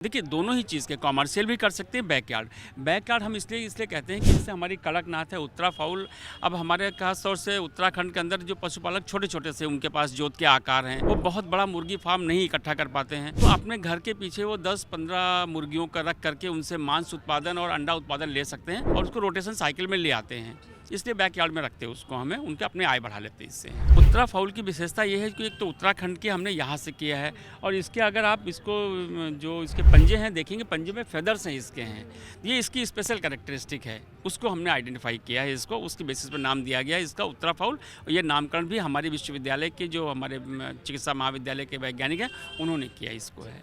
देखिए, दोनों ही चीज़ के कॉमर्शियल भी कर सकते हैं, बैकयार्ड। बैकयार्ड हम इसलिए कहते हैं कि जैसे हमारी कड़कनाथ है, उत्तरा फाउल। अब हमारे खास तौर से उत्तराखंड के अंदर जो पशुपालक छोटे-छोटे से उनके पास जोत के आकार हैं, वो बहुत बड़ा मुर्गी फार्म नहीं इकट्ठा कर पाते हैं। तो अपने घर के पीछे वो 10-15 मुर्गियों का रख करके उनसे मांस उत्पादन और अंडा उत्पादन ले सकते हैं और उसको रोटेशन साइकिल में ले आते हैं। इसलिए बैकयार्ड में रखते हैं उसको हमें, उनके अपने आय बढ़ा लेते हैं इससे। उत्तरा फाउल की विशेषता ये है कि एक तो उत्तराखंड की हमने यहाँ से किया है और इसके अगर आप इसको जो इसके पंजे हैं देखेंगे, पंजे में फेदर्स हैं इसके हैं। ये इसकी स्पेशल कैरेक्टरिस्टिक है, उसको हमने आइडेंटिफाई किया है, इसको उसकी बेसिस पर नाम दिया गया है इसका उत्तरा फाउल। और ये नामकरण भी हमारे विश्वविद्यालय के जो हमारे चिकित्सा महाविद्यालय के वैज्ञानिक हैं, उन्होंने किया इसको है।